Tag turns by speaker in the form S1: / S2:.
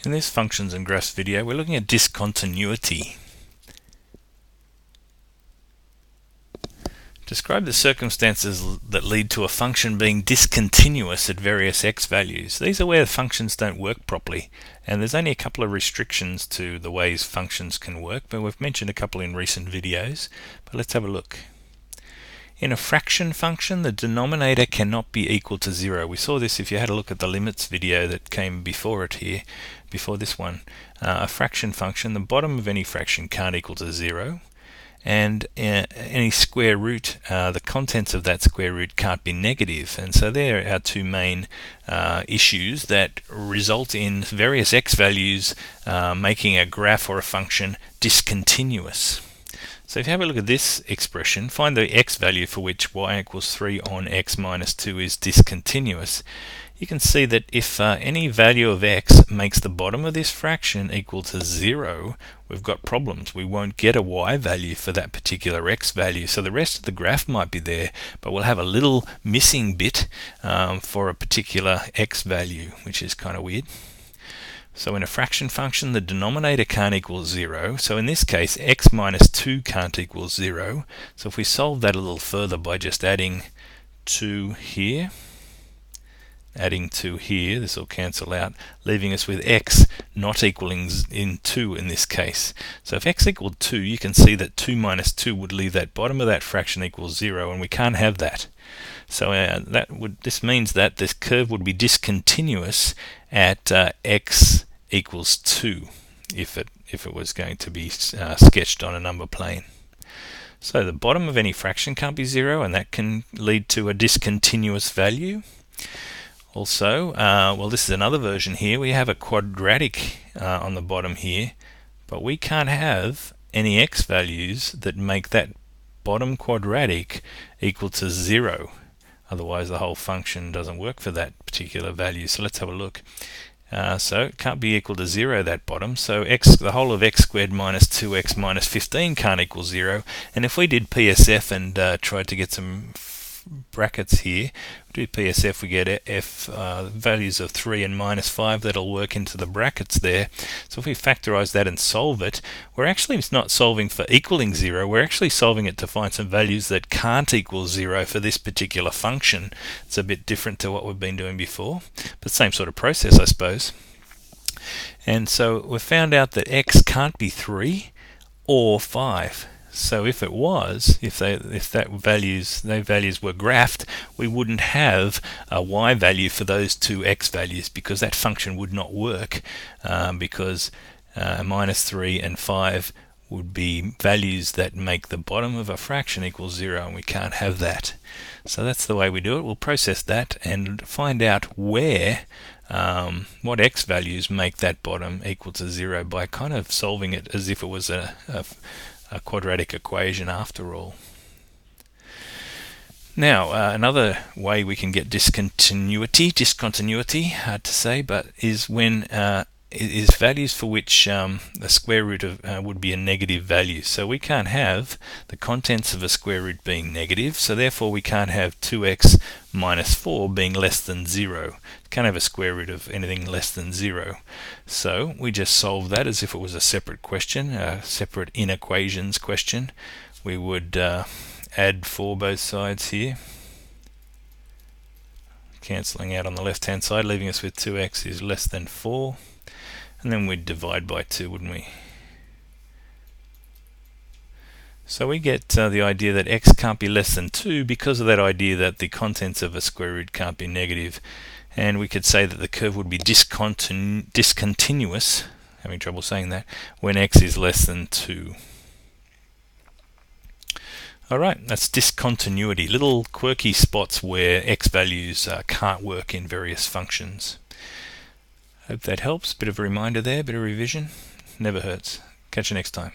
S1: In this functions and graphs video, we're looking at discontinuity. Describe the circumstances that lead to a function being discontinuous at various x values. These are where functions don't work properly, and there's only a couple of restrictions to the ways functions can work, but we've mentioned a couple in recent videos. But let's have a look. In a fraction function, the denominator cannot be equal to 0. We saw this if you had a look at the limits video that came before it here, before this one. A fraction function, the bottom of any fraction can't equal to 0. And any square root, the contents of that square root can't be negative. And so there are two main issues that result in various x values making a graph or a function discontinuous. So if you have a look at this expression, find the x value for which y equals 3 on x minus 2 is discontinuous. You can see that if any value of x makes the bottom of this fraction equal to 0, we've got problems. We won't get a y value for that particular x value. So the rest of the graph might be there, but we'll have a little missing bit for a particular x value, which is kind of weird. So in a fraction function, the denominator can't equal 0. So in this case, x minus 2 can't equal 0. So if we solve that a little further by just adding 2 here, this will cancel out, leaving us with x not equaling 2 in this case. So if x equaled 2, you can see that 2 minus 2 would leave that bottom of that fraction equals 0, and we can't have that. So this means that this curve would be discontinuous at x equals 2 if it was going to be sketched on a number plane. So the bottom of any fraction can't be 0, and that can lead to a discontinuous value. Also, well, this is another version here. We have a quadratic on the bottom here, but we can't have any x values that make that bottom quadratic equal to 0. Otherwise, the whole function doesn't work for that particular value. So let's have a look. So it can't be equal to 0, that bottom. So the whole of x squared minus 2x minus 15 can't equal 0. And if we did PSF and tried to get some brackets here, we do PSF, we get f values of 3 and minus 5 that'll work into the brackets there. So if we factorize that and solve it, we're actually not solving for equaling 0, we're actually solving it to find some values that can't equal 0 for this particular function. It's a bit different to what we've been doing before, but same sort of process, I suppose. And so we found out that x can't be 3 or 5. So if it was, if those values were graphed, we wouldn't have a y value for those two x values, because that function would not work, because minus 3 and 5 would be values that make the bottom of a fraction equal 0, and we can't have that. So that's the way we do it. We'll process that and find out where what x values make that bottom equal to 0 by kind of solving it as if it was a quadratic equation after all. Now, another way we can get discontinuity, hard to say, but is when is values for which the square root of would be a negative value. So we can't have the contents of a square root being negative, so therefore we can't have 2x minus 4 being less than 0. Can't have a square root of anything less than 0. So we just solve that as if it was a separate question, a separate inequations question. We would add 4 both sides here, cancelling out on the left hand side, leaving us with 2x is less than 4. And then we'd divide by 2, wouldn't we? So we get the idea that x can't be less than 2 because of that idea that the contents of a square root can't be negative. And we could say that the curve would be discontinuous, having trouble saying that, when x is less than 2. Alright, that's discontinuity, little quirky spots where x values can't work in various functions. Hope that helps. Bit of a reminder there, bit of revision. Never hurts. Catch you next time.